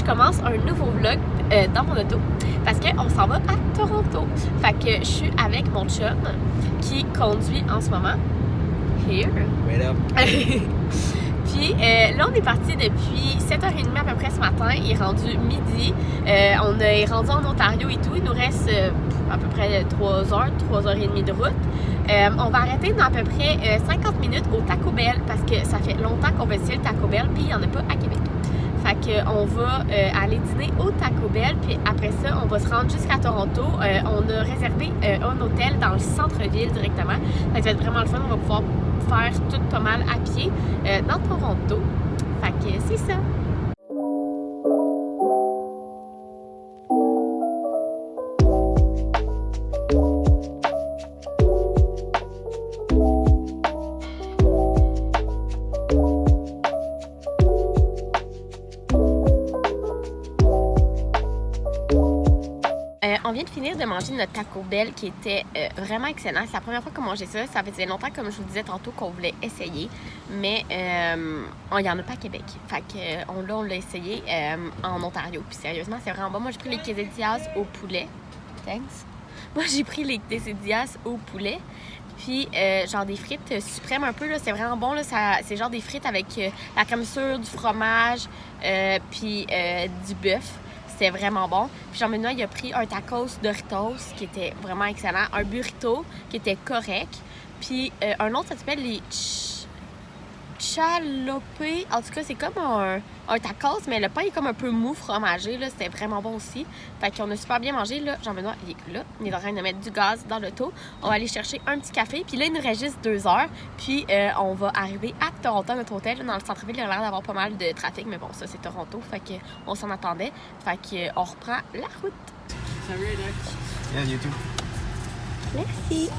commence un nouveau vlog dans mon auto parce qu'on s'en va à Toronto. Fait que je suis avec mon chum qui conduit en ce moment. Here. Wait up. Puis là, on est parti depuis 7h30 à peu près ce matin. Il est rendu midi. On est rendu en Ontario et tout. Il nous reste à peu près 3 heures, 3h30 de route. On va arrêter dans à peu près 50 minutes au Taco Bell parce que ça fait longtemps qu'on veut essayer le Taco Bell puis il n'y en a pas à Québec. Fait qu'on va aller dîner au Taco Bell puis après ça, on va se rendre jusqu'à Toronto. On a réservé un hôtel dans le centre-ville directement. Ça va être vraiment le fun. On va pouvoir faire tout pas mal à pied dans Toronto. Fait que c'est ça. On vient de finir de manger notre Taco Bell qui était vraiment excellent. C'est la première fois qu'on mangeait ça. Ça faisait longtemps, comme je vous disais tantôt, qu'on voulait essayer. Mais il n'y en a pas à Québec. Fait que on l'a essayé en Ontario. Puis sérieusement, c'est vraiment bon. Moi, j'ai pris les quesadillas au poulet. Thanks. Moi, j'ai pris les quesadillas au poulet. Puis, genre des frites suprêmes un peu, là, c'est vraiment bon, là, c'est genre des frites avec la crème sûre, du fromage, puis du bœuf. C'était vraiment bon. Puis Jean-Benoît, il a pris un tacos Doritos qui était vraiment excellent, un burrito qui était correct, puis un autre, ça s'appelle les chalopé. En tout cas, c'est comme un tacos, mais le pain est comme un peu mou, fromagé, là. C'était vraiment bon aussi. Fait qu'on a super bien mangé, là. Jean-Benoît, il est là. Il est en train de mettre du gaz dans l'auto. On va aller chercher un petit café. Puis là, il nous reste juste 2 heures. Puis on va arriver à Toronto, notre hôtel. Là, dans le centre-ville, il a l'air d'avoir pas mal de trafic. Mais bon, ça, c'est Toronto. Fait qu'on s'en attendait. Fait qu'on reprend la route. Yeah, you too. Merci.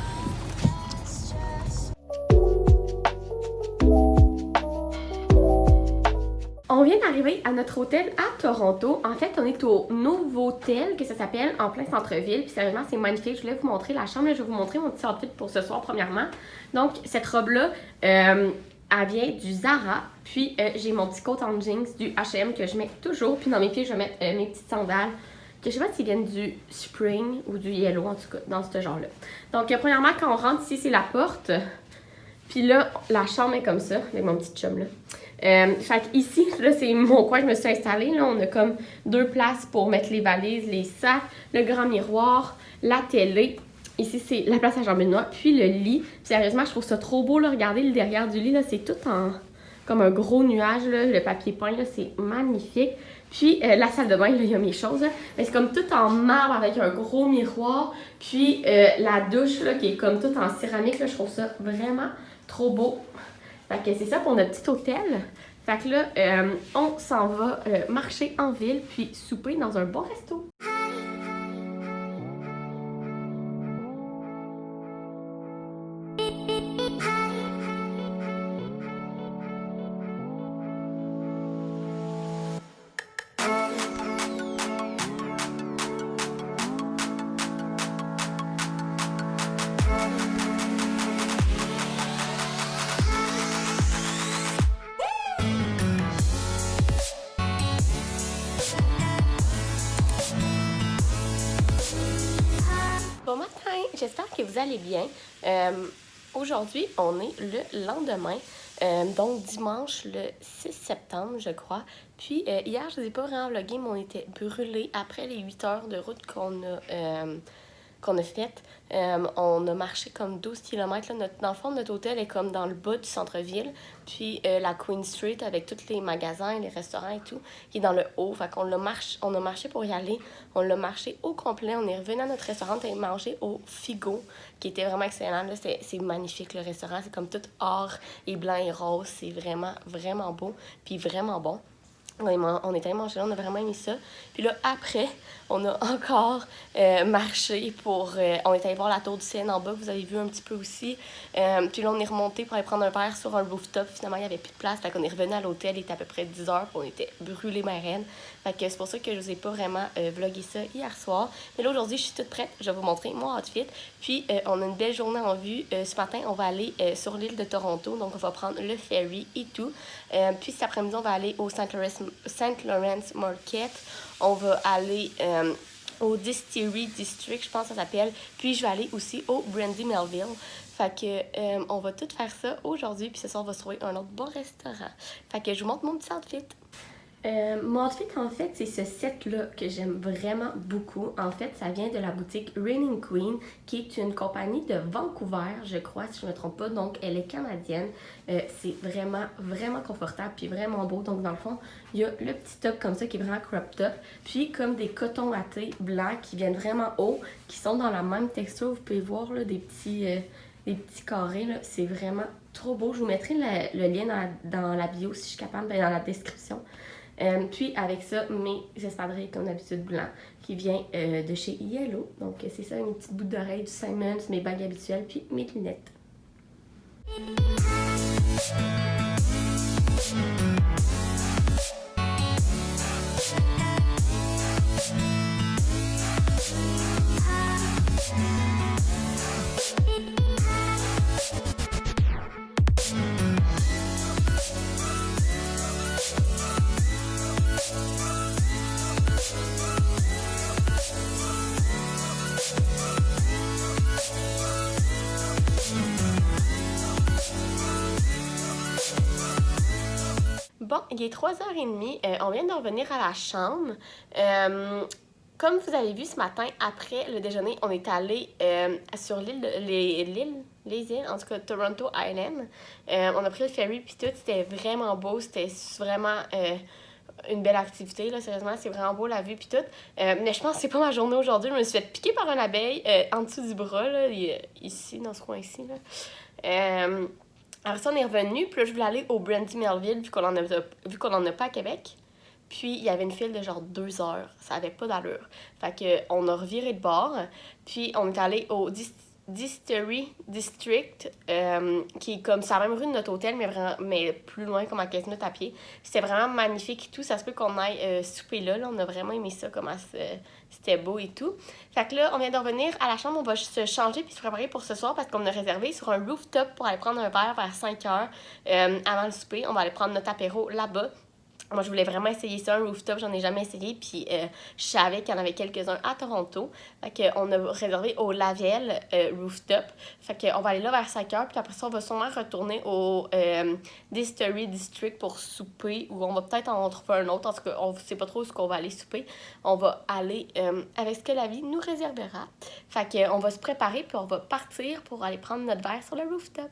On vient d'arriver à notre hôtel à Toronto. En fait, on est au Novotel, que ça s'appelle, en plein centre-ville. Puis sérieusement, c'est magnifique. Je voulais vous montrer la chambre. Là, je vais vous montrer mon petit outfit pour ce soir, premièrement. Donc, cette robe-là, elle vient du Zara. Puis, j'ai mon petit coat en jeans du H&M que je mets toujours. Puis, dans mes pieds, je vais mettre mes petites sandales que je sais pas s'ils viennent du Spring ou du Yellow, en tout cas, dans ce genre-là. Donc, premièrement, quand on rentre ici, c'est la porte. Puis là, la chambre est comme ça, avec mon petit chum, là. Fait qu'ici, là, c'est mon coin que je me suis installée. Là, on a comme 2 places pour mettre les valises, les sacs, le grand miroir, la télé. Ici, c'est la place à Jean-Benoît, puis le lit. Puis, sérieusement, je trouve ça trop beau, là. Regardez le derrière du lit, là, c'est tout en comme un gros nuage, là. Le papier peint, là, c'est magnifique. Puis, la salle de bain, là, il y a mes choses, là. Mais c'est comme tout en marbre avec un gros miroir. Puis, la douche, là, qui est comme tout en céramique, là, je trouve ça vraiment trop beau. Fait que c'est ça pour notre petit hôtel. Fait que là, on s'en va marcher en ville puis souper dans un bon resto. Bon matin, j'espère que vous allez bien. Aujourd'hui, on est le lendemain, donc dimanche le 6 septembre, je crois. Puis hier, je ne vous ai pas vraiment vlogué, mais on était brûlés après les 8 heures de route qu'on a faites. On a marché comme 12 km. Là. Dans le fond, notre hôtel est comme dans le bas du centre-ville. Puis la Queen Street avec tous les magasins, les restaurants et tout, qui est dans le haut. Fait qu'on on a marché pour y aller. On l'a marché au complet. On est revenu à notre restaurant et mangé au Figo, qui était vraiment excellent. Là, c'est magnifique le restaurant. C'est comme tout or et blanc et rose. C'est vraiment, vraiment beau. Puis vraiment bon. On est allé manger là, on a vraiment aimé ça. Puis là, après, On a encore marché pour... on est allé voir la tour du Seine en bas, que vous avez vu un petit peu aussi. Puis là, on est remonté pour aller prendre un verre sur un rooftop. Finalement, il n'y avait plus de place. Fait qu'on est revenu à l'hôtel, il était à peu près 10 heures, puis on était brûlés marraines. Fait que c'est pour ça que je vous ai pas vraiment vlogué ça hier soir. Mais là, aujourd'hui, je suis toute prête. Je vais vous montrer mon outfit. Puis, on a une belle journée en vue. Ce matin, on va aller sur l'île de Toronto. Donc, on va prendre le ferry et tout. Puis, cet après-midi, on va aller au St. Lawrence Market. On va aller au Distillery District, je pense que ça s'appelle. Puis, je vais aller aussi au Brandy Melville. Fait que, on va tout faire ça aujourd'hui. Puis, ce soir, on va se trouver un autre bon restaurant. Fait que, je vous montre mon petit outfit. Mon outfit, en fait, c'est ce set-là que j'aime vraiment beaucoup. En fait, ça vient de la boutique Reigning Queen, qui est une compagnie de Vancouver, je crois, si je ne me trompe pas. Donc, elle est canadienne. C'est vraiment, vraiment confortable puis vraiment beau. Donc, dans le fond, il y a le petit top comme ça qui est vraiment crop top. Puis, comme des cotons wattés blancs qui viennent vraiment hauts, qui sont dans la même texture. Vous pouvez voir là, des petits carrés. Là. C'est vraiment trop beau. Je vous mettrai le lien dans la bio si je suis capable, dans la description. Puis avec ça, mes espadrilles comme d'habitude blancs qui vient de chez Yellow. Donc c'est ça, une petite boucle d'oreille du Simons, mes bagues habituelles, puis mes lunettes. Bon, il est 3h30, on vient de revenir à la chambre. Comme vous avez vu ce matin, après le déjeuner, on est allé sur les îles, en tout cas Toronto Island. On a pris le ferry puis tout, c'était vraiment beau, c'était vraiment une belle activité, là, sérieusement, c'est vraiment beau la vue puis tout. Mais je pense que c'est pas ma journée aujourd'hui, je me suis fait piquer par une abeille en dessous du bras, là, ici, dans ce coin-ci, là. Alors ça, on est revenu, puis là, je voulais aller au Brandy Melville, vu qu'on en a pas à Québec. Puis, il y avait une file de genre 2 heures. Ça avait pas d'allure. Fait qu'on a reviré de bord. Puis, on est allé au Distillery District, qui est comme sur la même rue de notre hôtel, mais plus loin, comme à 15 minutes à pied. C'était vraiment magnifique et tout. Ça se peut qu'on aille souper là. On a vraiment aimé ça, comment c'était beau et tout. Fait que là, on vient de revenir à la chambre. On va se changer puis se préparer pour ce soir parce qu'on a réservé sur un rooftop pour aller prendre un verre vers 5 heures avant le souper. On va aller prendre notre apéro là-bas. Moi, je voulais vraiment essayer ça, un rooftop, j'en ai jamais essayé, puis je savais qu'il y en avait quelques-uns à Toronto. Fait qu'on a réservé au Lavelle rooftop. Fait qu'on va aller là vers 5 heures, puis après ça, on va sûrement retourner au Distillery District pour souper, ou on va peut-être en trouver un autre, en tout cas, on ne sait pas trop où on va aller souper. On va aller avec ce que la vie nous réservera. Fait qu'on va se préparer, puis on va partir pour aller prendre notre verre sur le rooftop.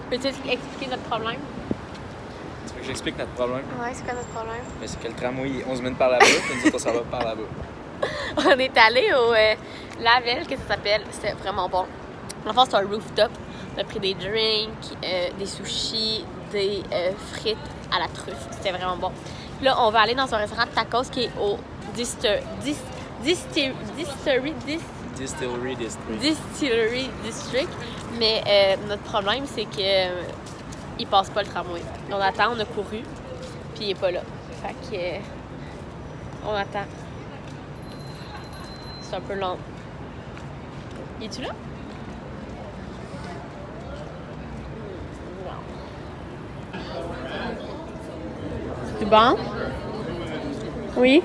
Peux-tu expliquer notre problème? Tu veux que j'explique notre problème? Ouais, c'est quoi notre problème? Ben, c'est que le tramway est 11 minutes par là-bas, puis nous autres, on s'en va par là-bas. On est allé au Lavelle, que ça s'appelle. C'était vraiment bon. En fait, c'est un rooftop. On a pris des drinks, des sushis, des frites à la truffe. C'était vraiment bon. Puis là, on va aller dans un restaurant de tacos qui est au Distillery District. Mais notre problème, c'est que il passe pas le tramway. On attend, on a couru, puis il est pas là. Fait que on attend. C'est un peu long. Es-tu là? Non. C'est bon? Oui?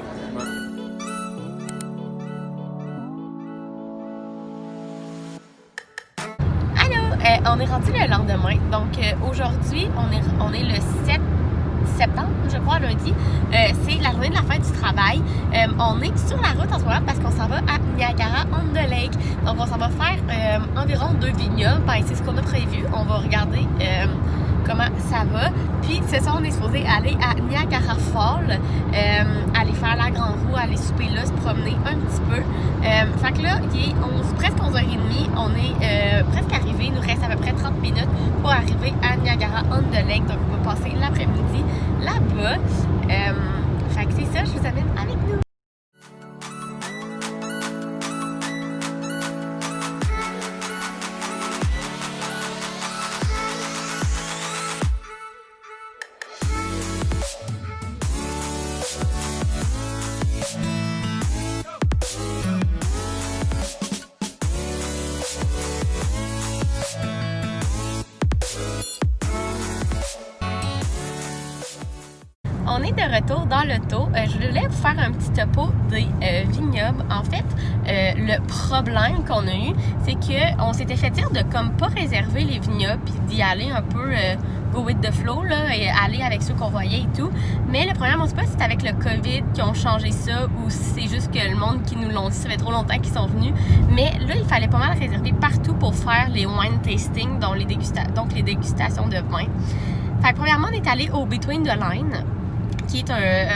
On est rendu le lendemain. Donc aujourd'hui, on est le 7 septembre, je crois, lundi. C'est la journée de la fin du travail. On est sur la route en ce moment parce qu'on s'en va à Niagara-on-the-Lake. Donc on s'en va faire environ 2 vignobles. Ben, c'est ce qu'on a prévu. On va regarder comment ça va. Puis ce soir, on est supposé aller à Niagara Falls, aller faire la grande roue, aller souper là, se promener un petit peu. Fait que là, il est presque 11h30, on est presque arrivé. Il nous reste à peu près 30 minutes pour arriver à Niagara-on-the-Lake. Donc on va passer l'après-midi là-bas. Fait que c'est ça, je vous amène avec nous. On est de retour dans l'auto. Je voulais vous faire un petit topo des vignobles. En fait, le problème qu'on a eu, c'est qu'on s'était fait dire de comme pas réserver les vignobles puis d'y aller un peu go with the flow, là, et aller avec ceux qu'on voyait et tout. Mais le problème, on ne sait pas si c'est avec le COVID qu'ils ont changé ça ou si c'est juste que le monde qui nous l'ont dit, ça fait trop longtemps qu'ils sont venus. Mais là, il fallait pas mal réserver partout pour faire les wine tasting, donc les dégustations de vin. Fait que premièrement, on est allé au Between the Line, qui est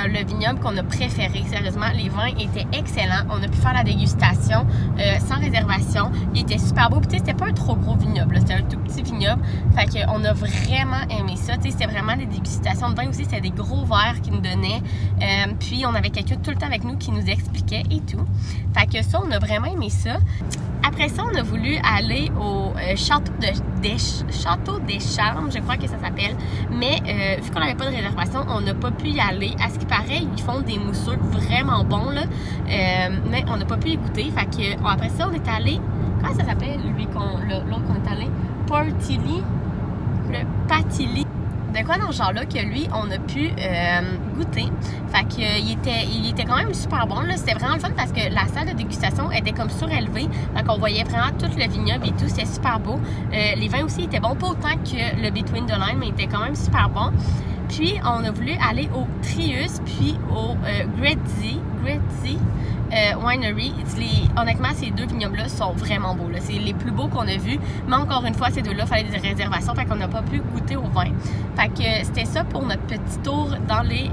le vignoble qu'on a préféré. Sérieusement, les vins étaient excellents. On a pu faire la dégustation sans réservation. Il était super beau. Puis tu sais, c'était pas un trop gros vignoble, c'était un tout petit vignoble. Fait qu'on a vraiment aimé ça. Tu sais, c'était vraiment des dégustations de vin aussi. C'était des gros verres qu'ils nous donnaient. Puis on avait quelqu'un tout le temps avec nous qui nous expliquait et tout. Fait que ça, on a vraiment aimé ça. Après ça, on a voulu aller au Château des Charmes, je crois que ça s'appelle. Mais vu qu'on n'avait pas de réservation, on n'a pas pu y aller. À ce qui paraît, ils font des mousseux vraiment bons, là. Mais on n'a pas pu y goûter. Fait que après ça, on est allé... Comment ça s'appelle, lui, l'autre qu'on est allé? Portilly? Le Patilly. De quoi dans ce genre-là que lui, on a pu goûter. Fait que il était quand même super bon, là. C'était vraiment le fun parce que la salle de dégustation était comme surélevée. Donc on voyait vraiment tout le vignoble et tout. C'était super beau. Les vins aussi étaient bons. Pas autant que le Between the Line, mais il était quand même super bon. Puis on a voulu aller au Trius, puis au Gretzky Winery. Honnêtement, ces deux vignobles-là sont vraiment beaux. C'est les plus beaux qu'on a vus. Mais encore une fois, ces deux-là, il fallait des réservations. Fait qu'on n'a pas pu goûter au vin. Fait que c'était ça pour notre petit tour dans les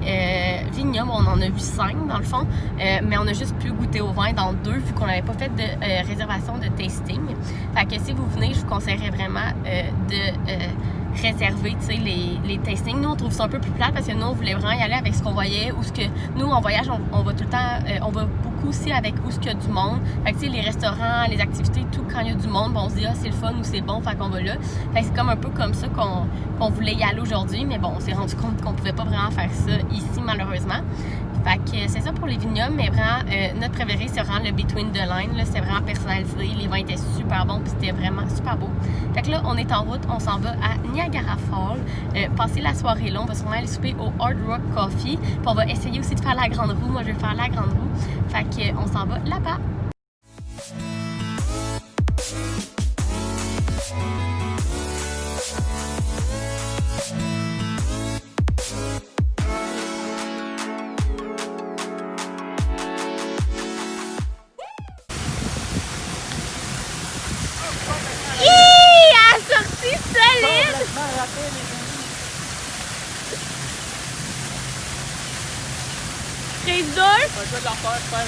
vignobles. On en a vu 5 dans le fond. Mais on a juste pu goûter au vin dans 2 vu qu'on n'avait pas fait de réservation de tasting. Fait que si vous venez, je vous conseillerais vraiment de réserver les tastings. Nous, on trouve ça un peu plus plat parce que nous, on voulait vraiment y aller avec ce qu'on voyait ou ce que nous, en voyage, on va tout le temps, on va beaucoup aussi avec où ce qu'il y a du monde. Fait que, tu sais, les restaurants, les activités, tout, quand il y a du monde, on se dit, ah, c'est le fun ou c'est bon, fait qu'on va là. Fait que c'est comme un peu comme ça qu'on voulait y aller aujourd'hui, mais bon, on s'est rendu compte qu'on pouvait pas vraiment faire ça ici, malheureusement. Fait que c'est ça pour les vignobles, mais vraiment, notre préféré, c'est vraiment le Between the Line. Là, c'est vraiment personnalisé. Les vins étaient super bons, puis c'était vraiment super beau. Fait que là, on est en route, on s'en va à Niagara Falls. Passer la soirée là, on va sûrement aller souper au Hard Rock Coffee. Puis on va essayer aussi de faire la grande roue. Moi, je vais faire la grande roue. Fait que on s'en va là-bas. Prise 2. Je vais leur faire un...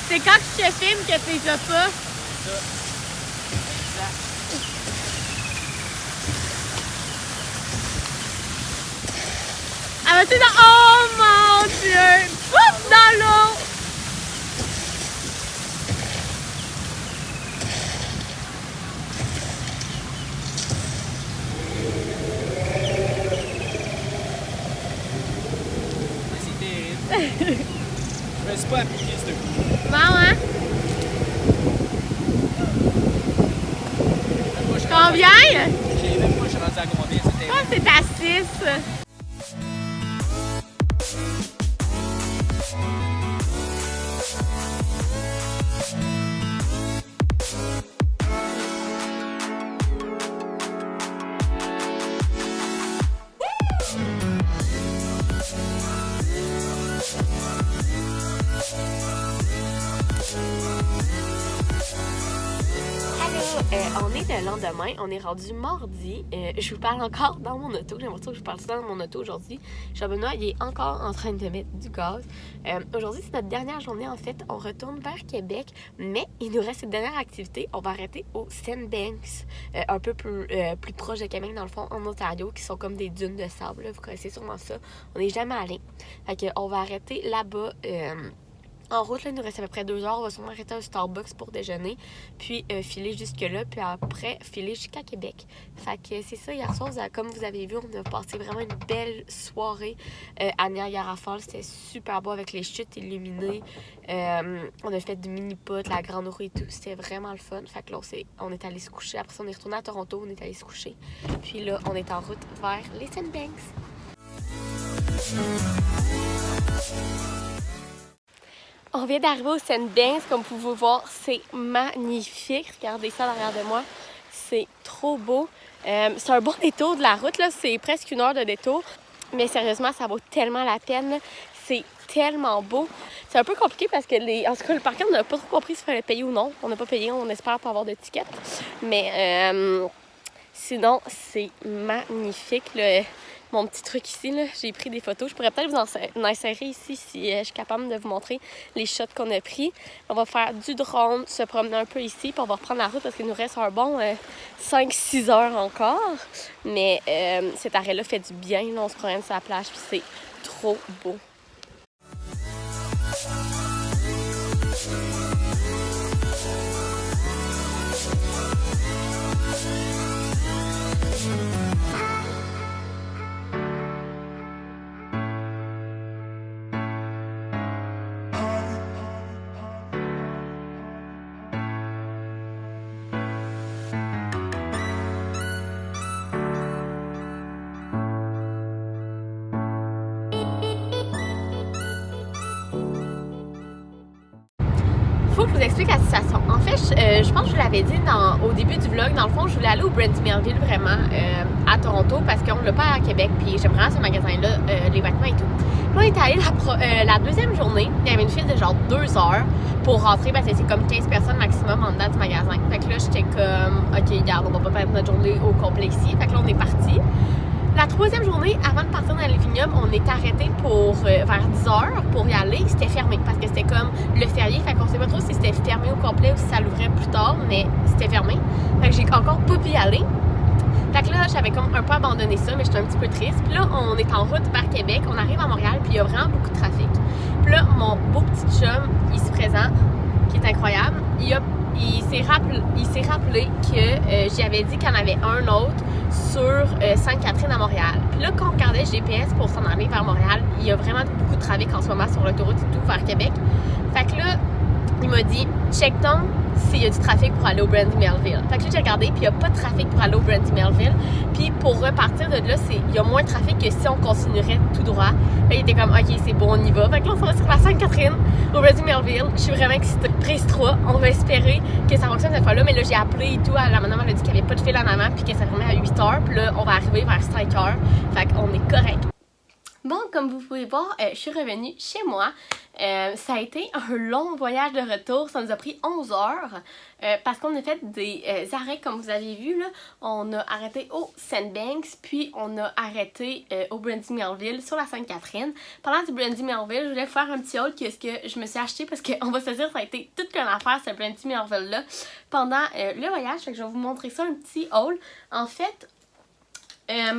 C'est quand je te filme que tu les as pas. C'est ça. Exact. Ah, tu dans... Oh mon Dieu! Pouf dans l'eau! C'est terrible. Je me suis pas appliqué ce coup. Bon, hein? Combien? J'ai même pas, je suis rendu à combien, c'est terrible. Ah, c'est à 6. On est le lendemain, on est rendu mardi. Je vous parle encore dans mon auto. J'ai l'impression que je vous parle tout dans mon auto aujourd'hui. Jean-Benoît, il est encore en train de mettre du gaz. Aujourd'hui, c'est notre dernière journée en fait. On retourne vers Québec, mais il nous reste une dernière activité. On va arrêter au Sandbanks, un peu plus proche de Québec, dans le fond, en Ontario, qui sont comme des dunes de sable. Là. Vous connaissez sûrement ça. On n'est jamais allé. Fait qu'on va arrêter là-bas. En route, là, il nous reste à peu près 2 heures. On va sûrement arrêter à un Starbucks pour déjeuner. Puis filer jusque-là. Puis après, filer jusqu'à Québec. Fait que c'est ça. Hier soir, comme vous avez vu, on a passé vraiment une belle soirée à Niagara Falls. C'était super beau avec les chutes illuminées. On a fait du mini-pot, la grande roue et tout. C'était vraiment le fun. Fait que là, on est allé se coucher. Après ça, on est retourné à Toronto. On est allé se coucher. Puis là, on est en route vers les Sandbanks. On vient d'arriver au Sandbanks, comme vous pouvez voir, c'est magnifique. Regardez ça derrière de moi, c'est trop beau. C'est un bon détour de la route, là. C'est presque 1 heure de détour, mais sérieusement, ça vaut tellement la peine. C'est tellement beau. C'est un peu compliqué parce que en tout cas, le parking, on n'a pas trop compris s'il fallait payer ou non. On n'a pas payé, on espère pas avoir de ticket. Mais sinon, c'est magnifique. Mon petit truc ici, là, j'ai pris des photos. Je pourrais peut-être vous en insérer ici si je suis capable de vous montrer les shots qu'on a pris. On va faire du drone, se promener un peu ici, puis on va reprendre la route parce qu'il nous reste un bon 5-6 heures encore. Mais cet arrêt-là fait du bien. Là, on se promène sur la plage, puis c'est trop beau. Faut que je vous explique la situation. En fait, je pense que je vous l'avais dit au début du vlog. Dans le fond, je voulais aller au Brandy Melville vraiment à Toronto parce qu'on ne l'a pas à Québec. Puis j'aimerais aller à ce magasin-là, les vêtements et tout. Puis on est allé la deuxième journée. Il y avait une file de genre 2 heures pour rentrer parce que c'est comme 15 personnes maximum en dedans du magasin. Fait que là, j'étais comme, OK, regarde, on va pas perdre notre journée au complet ici. Fait que là, on est parti. La troisième journée, avant de partir dans le vignoble, on est arrêté vers 10 heures pour y aller. C'était fermé parce que c'était comme le férié. Fait qu'on sait pas trop si c'était fermé au complet ou si ça l'ouvrait plus tard, mais c'était fermé. Fait que j'ai encore pas pu y aller. Fait que là, j'avais comme un peu abandonné ça, mais j'étais un petit peu triste. Puis là, on est en route vers Québec. On arrive à Montréal, puis il y a vraiment beaucoup de trafic. Puis là, mon beau petit chum, ici présent, qui est incroyable, il s'est rappelé que j'y avais dit qu'il y en avait un autre sur Sainte-Catherine à Montréal. Puis là, quand on regardait le GPS pour s'en aller vers Montréal, il y a vraiment beaucoup de trafic en ce moment sur l'autoroute et tout vers Québec. Fait que là, il m'a dit « Check donc s'il y a du trafic pour aller au Brandy Melville. » Fait que là, j'ai regardé, puis il n'y a pas de trafic pour aller au Brandy Melville. Puis pour repartir de là, il y a moins de trafic que si on continuerait tout droit. Là, il était comme « OK, c'est bon, on y va. » Fait que là, on s'en va sur la Sainte-Catherine, au Brandy Melville. Je suis vraiment excitée. 13-3, on va espérer que ça fonctionne cette fois-là. Mais là, j'ai appelé et tout. La madame m'a dit qu'il n'y avait pas de fil en avant, puis que ça fermait à 8 h. Puis là, on va arriver vers 5 h. Fait qu'on est correct. Bon, comme vous pouvez voir, je suis revenue chez moi. Ça a été un long voyage de retour. Ça nous a pris 11 heures parce qu'on a fait des arrêts, comme vous avez vu. Là. On a arrêté au Sandbanks, puis on a arrêté au Brandy Melville sur la Sainte-Catherine. Parlant du Brandy Melville, je voulais faire un petit haul que ce que je me suis acheté parce qu'on va se dire ça a été toute qu'une affaire, ce Brandy Melville-là, pendant le voyage. Fait que je vais vous montrer ça, un petit haul. En fait,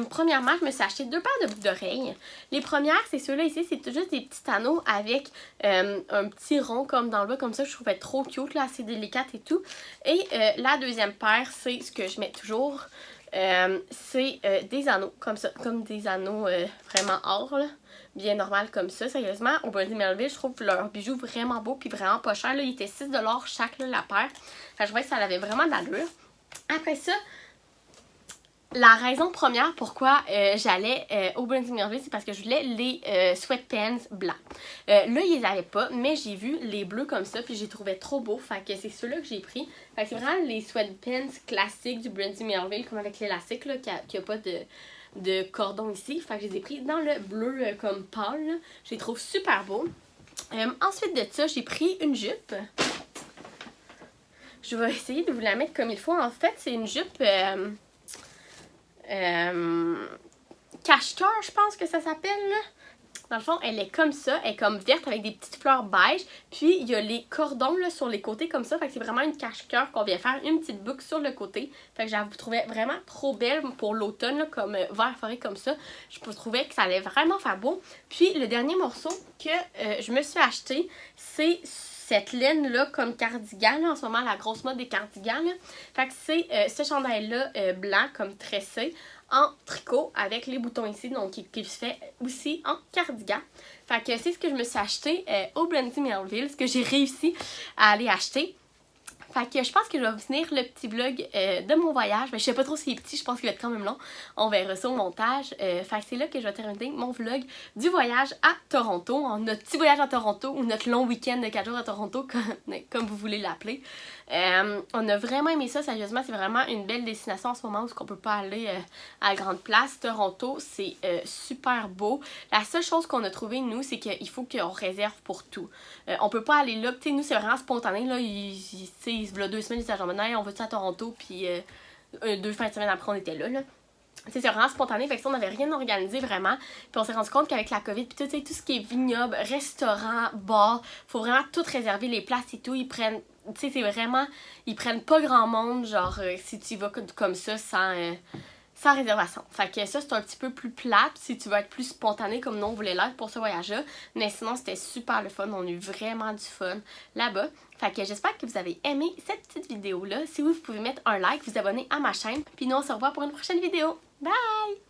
premièrement, je me suis acheté 2 paires de boucles d'oreilles. Les premières, c'est ceux-là ici, c'est juste des petits anneaux avec un petit rond comme dans le bas, comme ça. Je trouvais trop cute, là, assez délicate et tout. Et la deuxième paire, c'est ce que je mets toujours. C'est des anneaux, comme ça, comme des anneaux vraiment or, là. Bien normal comme ça, sérieusement. Au Brandy Melville, je trouve leurs bijoux vraiment beaux puis vraiment pas chers. Là, ils étaient 6$ chaque, là, la paire. Enfin, je trouvais que ça avait vraiment d'allure. Après ça, la raison première pourquoi j'allais au Brandy Melville, c'est parce que je voulais les sweatpants blancs. Là, ils les avaient pas, mais j'ai vu les bleus comme ça, puis j'ai trouvé trop beau. Fait que c'est ceux-là que j'ai pris. Fait que c'est vraiment les sweatpants classiques du Brandy Melville, comme avec l'élastique, là, qui a pas de cordon ici. Fait que je les ai pris dans le bleu comme pâle, là. Je les trouve super beaux. Ensuite de ça, j'ai pris une jupe. Je vais essayer de vous la mettre comme il faut. En fait, c'est une jupe cache-cœur, je pense que ça s'appelle, là. Dans le fond, elle est comme ça, elle est comme verte avec des petites fleurs beige. Puis, il y a les cordons là, sur les côtés comme ça. Fait que c'est vraiment une cache-cœur qu'on vient faire une petite boucle sur le côté. Fait que je vous trouvais vraiment trop belle pour l'automne, comme vert forêt comme ça. Je trouvais que ça allait vraiment faire beau. Puis, le dernier morceau que je me suis acheté, c'est cette laine-là comme cardigan. Là, en ce moment, la grosse mode des cardigans. Là. Fait que c'est ce chandail-là blanc comme tressé en tricot avec les boutons ici, donc qui se fait aussi en cardigan. Fait que c'est ce que je me suis acheté au Brandy Melville, ce que j'ai réussi à aller acheter. Fait que je pense que je vais vous finir le petit vlog de mon voyage. Mais je sais pas trop s'il est petit, je pense qu'il va être quand même long. On verra ça au montage. Fait que c'est là que je vais terminer mon vlog du voyage à Toronto. Notre petit voyage à Toronto ou notre long week-end de 4 jours à Toronto, comme vous voulez l'appeler. On a vraiment aimé ça, sérieusement. C'est vraiment une belle destination en ce moment où on peut pas aller à la grande place. Toronto, c'est super beau. La seule chose qu'on a trouvé, nous, c'est qu'il faut qu'on réserve pour tout. On peut pas aller là. Tu sais, nous, c'est vraiment spontané. Là, il y a 2 semaines, ils disaient genre, on va-tu à Toronto, puis 2 fins de semaine après, on était là. C'est vraiment spontané, fait que ça, on n'avait rien organisé vraiment. Puis on s'est rendu compte qu'avec la COVID, puis tout ce qui est vignoble, restaurant, bar, faut vraiment tout réserver, les places et tout. Ils prennent, tu sais, c'est vraiment, ils prennent pas grand monde, genre, si tu y vas comme ça, sans réservation. Fait que ça, c'est un petit peu plus plate si tu veux être plus spontané comme nous, on voulait l'être pour ce voyage-là. Mais sinon, c'était super le fun. On a eu vraiment du fun là-bas. Fait que j'espère que vous avez aimé cette petite vidéo-là. Si oui, vous pouvez mettre un like, vous abonner à ma chaîne. Puis nous, on se revoit pour une prochaine vidéo. Bye!